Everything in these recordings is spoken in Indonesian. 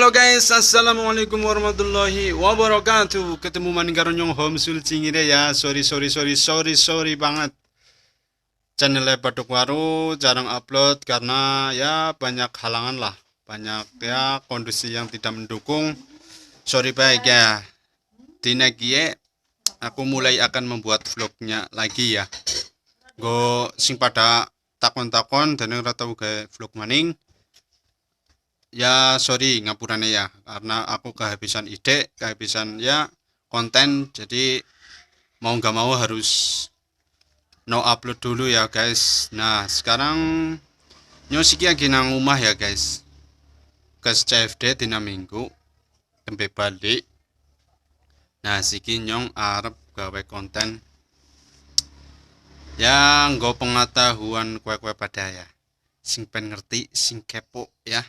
Halo guys, assalamualaikum warahmatullahi wabarakatuh. Ketemu maning karo nyong Homsul Cingire ya. Sorry banget. Channelnya Baduk Waru jarang upload karena ya banyak halangan lah. Banyak ya kondisi yang tidak mendukung. Sorry baik ya. Dina gie aku mulai akan membuat vlognya lagi ya. Go sing pada takon-takon dan ora tau gawe vlog maning. Ya sorry ngapurane ya karena aku kehabisan ide, kehabisan ya konten, jadi mau nggak mau harus no upload dulu ya guys. Nah sekarang nyosiki lagi nang rumah ya guys, ke CFD dina minggu tembe balik. Nah siki nyong arep gawe konten ya nggo pengetahuan kue-kue pada ya, sing pen ngerti, sing kepo ya,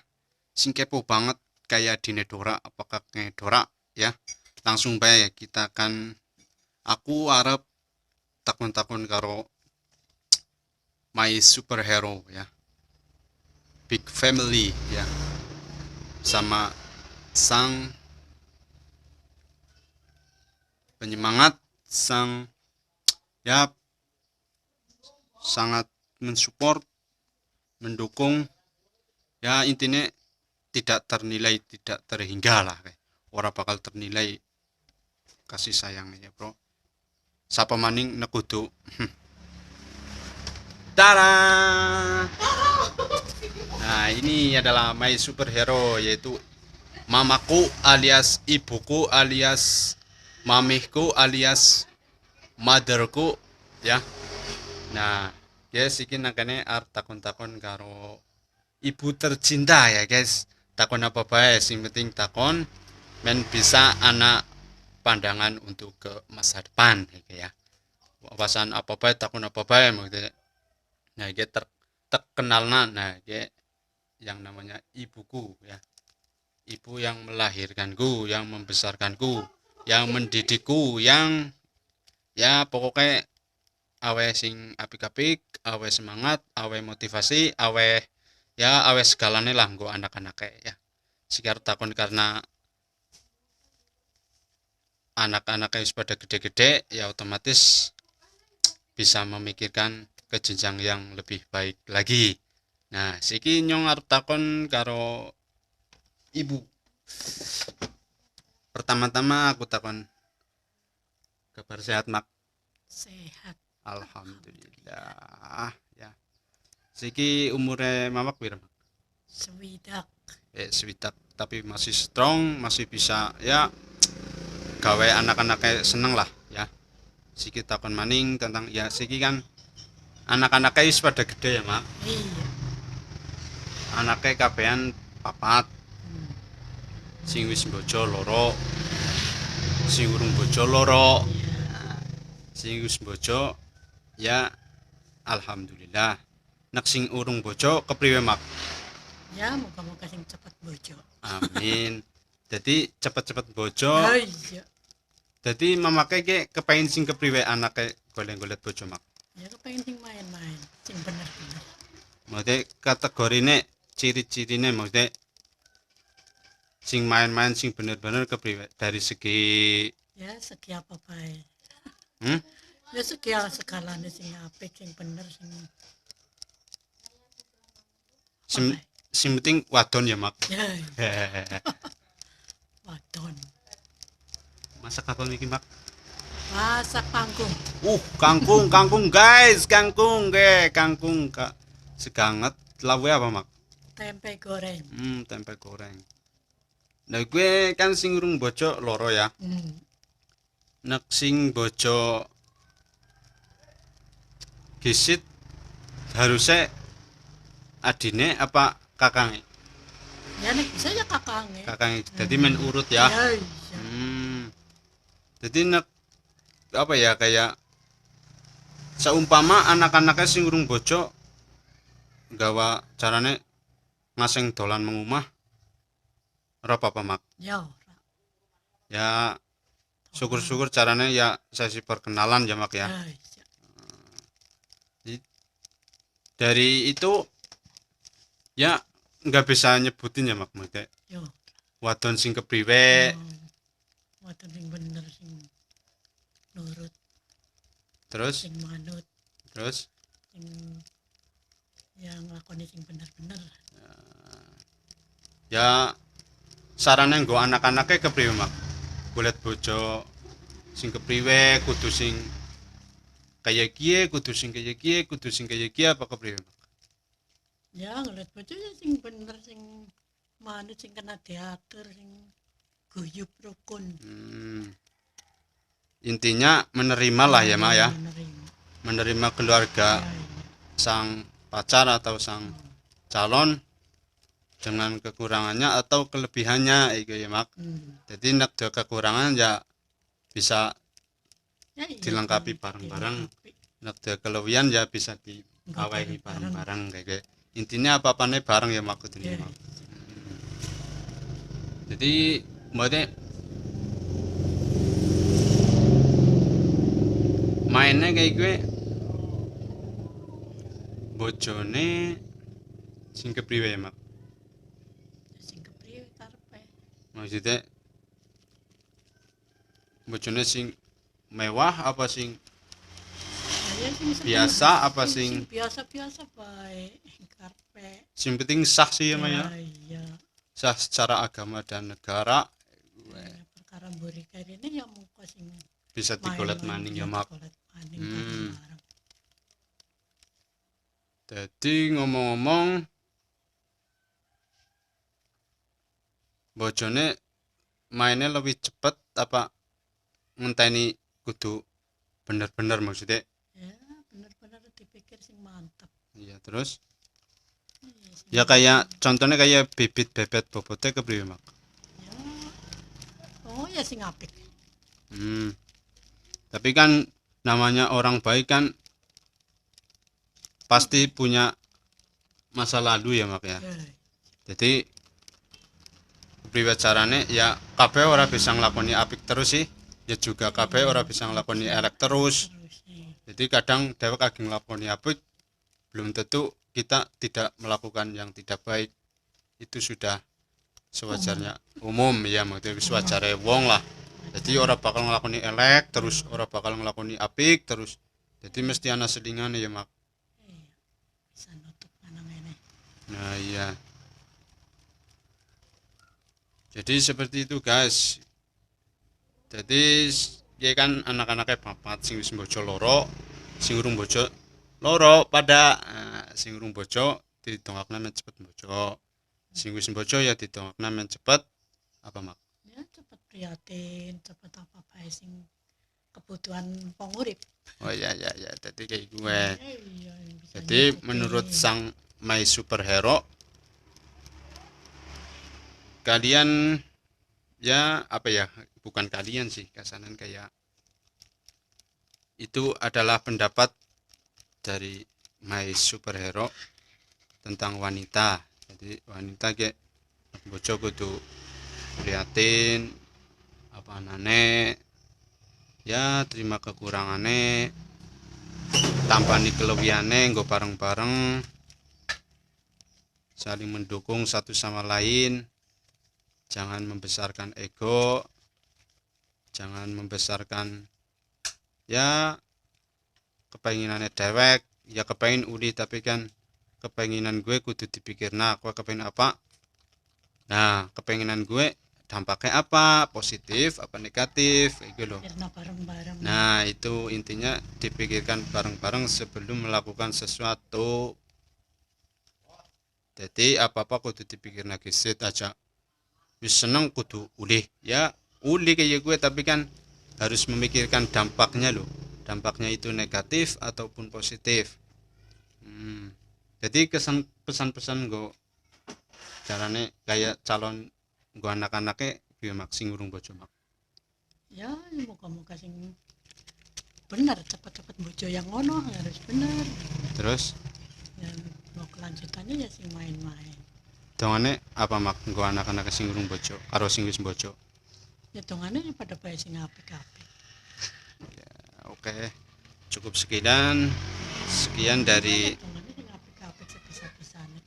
sing kepo banget kayak Dinedora apakah ngedora ya. Langsung bae kita akan aku arep takon-takon karo my superhero ya, big family ya, sama sang penyemangat, sang ya sangat mensupport, mendukung ya, intinya tidak ternilai, tidak terhingga lah, orang bakal ternilai kasih sayangnya ya bro. Sapa maning nekudu Tara. Nah ini adalah my superhero, yaitu mamaku alias ibuku alias mamihku alias motherku ya. Nah guys iki nangkene arep takon-takon karo ibu tercinta ya guys. Takon apa bae sing penting takon men bisa anak pandangan untuk ke masa depan ya. Wawasan apa bae, takon apa bae maksudnya. Nah dia terkenalna, nah dia yang namanya ibuku ya, ibu yang melahirkanku, yang membesarkanku, yang mendidikku, yang ya pokoknya awe sing apik-apik, awe semangat, awe motivasi, awe ya awe segalane lah nggo anak-anake ya. Sekitar takon karena anak-anaknya pada gede-gede ya otomatis bisa memikirkan ke jenjang yang lebih baik lagi. Nah siki nyong arep takon karo ibu. Pertama-tama aku takon kabar sehat mak? Sehat. Alhamdulillah ya. Siki umure mamak pira mak? Swidak. Swidak, tapi masih strong, masih bisa ya gawe anak-anaknya seneng lah ya. Siki takon maning tentang ya siki kan anak-anaknya wis pada gede ya mak. Iya. Anaknya kabehan papat, Hmm. sing wis bojo loro, sing urung bojo loro. Ya. Sing wis bojo ya alhamdulillah. Nek sing urung bojo kepriwe mak? Ya, moga-moga sing cepat bojo. Amin. Jadi cepet-cepet bojo. Oh iya. Jadi mamake ki kepengin sing kepriwe anake golek-golek bojo mak? Ya kepengen sing main-main, sing bener-bener. Maksudnya kategorine ciri-cirine maksudnya sing main-main sing bener-bener kepriwe dari segi Ya segi apa bae. hmm? Ya segi segalane sing apik, sing bener, sing Sing, apa bae. sing penting wadon ya mak. Ya, wadon. Masak apa iki mak? Masak panggung. Kangkung guys, kangkung kak. Seganget lawe apa mak? Tempe goreng. Tempe goreng. Nah gue kan sing urung bojo loro ya. Hmm. Nek sing bojo gisit harusnya adine apa kakange? Ya nek bisa ya kakange. Kakange. Jadi men urut ya. Ya iya. Jadi nek apa ya kayak seumpama anak-anaknya sing urung bojo gawa carane ngaseng dolan mengumah ora apa-apa mak. Ya ora. Ya syukur-syukur caranya ya sesi perkenalan ya mak ya. Ya iya. Dari itu ya nggak bisa nyebutin ya mak maksudnya Yo. wadon sing kepriwe Wadon sing bener sing nurut terus sing manut terus sing yang nglakoni sing bener-bener. ya sarane nggo anak-anake kepriwe mak golek bojo sing kepriwe kudu sing kaya kiye kudu sing kaya kiye kudu sing kaya kiye apa kepriwe mak? Ya ngeliat bojo ya sing bener sing manut sing kena diatur sing guyub rukun. Intinya menerima lah ya mak ya Menerima. menerima keluarga Ya, sang pacar atau sang calon dengan kekurangannya atau kelebihannya itu ya mak. Jadi nek ada kekurangan ya bisa Ya, iya, dilengkapi bareng-bareng. Nek ada kelebihan ya bisa diawahi bareng-bareng kayak intinya apa-apanya bareng ya mak Ya, mak. Jadi maksudnya mainnya kayak gue bojone sing kepriwe ya mak sing kepriwe karepe. maksudnya bojone sing mewah apa sing Ya, sing biasa apa sing biasa-biasa bae karepe. sing penting sah sih ya mak ya Iya. sah secara agama dan negara Ya, perkara mburi karene ya mungko sing bisa digolet maning ya mak. digolet maning bareng-bareng. Jadi ngomong-ngomong bojone mainnya lebih cepet apa ngenteni kudu bener-bener maksudnya Ya, bener-bener dipikir sing mantap. iya terus Iya, sing ya kayak contohnya kayak bibit bebet bobotnya kepriwe mak ya. Oh ya sing apik. tapi kan namanya orang baik kan pasti punya masa lalu ya mak ya Ya, jadi kepriwe carane ya kabeh ora bisa nglakoni apik terus sih ya juga kabeh ora bisa nglakoni elek terus terus nih. jadi kadang dhewek lagi nglakoni apik belum tentu kita tidak melakukan yang tidak baik itu sudah sewajarnya umum ya maksudnya wis wajare wong lah jadi ora bakal nglakoni elek terus ora bakal nglakoni apik terus jadi mesti ana selingane ya mak Iya. Bisa nutup nang ngene. nah iya jadi seperti itu guys jadi ya kan anak-anaknya papat sing wis bojo loro sing urung bojo loro pada sing urung bojo didongakna men cepet bojo sing wis bojo ya didongakna men cepet apa mak Ya cepet prihatin, cepet apa bae sing kebutuhan pengurip. oh ya ya ya jadi kayak gue Iya, yang bisa jadi nyukupi. menurut sang my superhero kalian ya apa ya bukan kalian sih kasanan kayak itu adalah pendapat dari my superhero tentang wanita jadi wanita kayak bojo kudu prihatin apa anane ya terima kekurangane tampani kelebihane nggo bareng-bareng saling mendukung satu sama lain jangan membesarkan ego jangan membesarkan ya kepenginannya dewek ya kepengin uli tapi kan kepenginan gue kudu dipikir nah aku kepengin apa nah kepenginan gue dampaknya apa positif apa negatif kayak gitu loh Karena bareng-bareng. nah itu intinya dipikirkan bareng-bareng sebelum melakukan sesuatu jadi apa-apa kudu dipikir lagi sit aja wis seneng kudu uli ya uli kayak gue tapi kan harus memikirkan dampaknya loh dampaknya itu negatif ataupun positif jadi kesan pesan-pesan gue carane kayak calon gue anak-anaknya biar mak sing urung bojo mak Ya, muka-muka sing bener cepet-cepet bojo yang ngono harus bener. terus Dan mau kelanjutannya ya sing main-main. dongane apa mak gue anak-anak sing urung bojo karo sing wis bojo Hitungannya ya pada bae sing apik-apik. oke cukup sekian dari Hitungannya sing apik-apik sebisa-bisanya.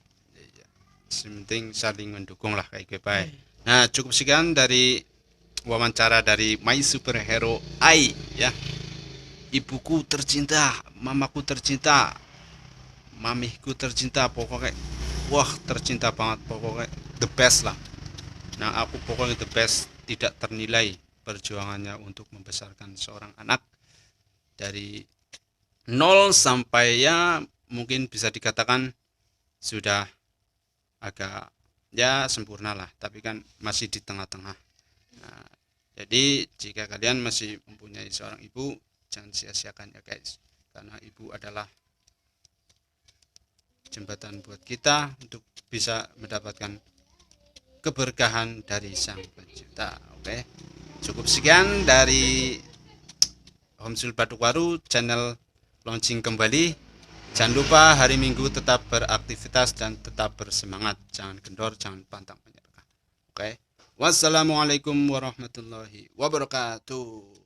penting saling mendukung lah kayak gue baik Nah, cukup sekian dari wawancara dari My Superhero I ya. Ibuku tercinta, mamaku tercinta, mamihku tercinta, pokoknya wah tercinta banget, pokoknya the best lah. Nah, aku pokoknya the best, tidak ternilai perjuangannya untuk membesarkan seorang anak dari nol sampai ya mungkin bisa dikatakan sudah agak ya sempurna lah, tapi kan masih di tengah-tengah. Nah, jadi jika kalian masih mempunyai seorang ibu, jangan sia-siakan ya guys, karena ibu adalah jembatan buat kita untuk bisa mendapatkan keberkahan dari Sang Pencipta. Oke, cukup sekian dari Homsul Batukwaru channel launching kembali. Jangan lupa hari Minggu tetap beraktivitas dan tetap bersemangat. Jangan kendor, jangan pantang menyerah. Oke. Wassalamualaikum warahmatullahi wabarakatuh.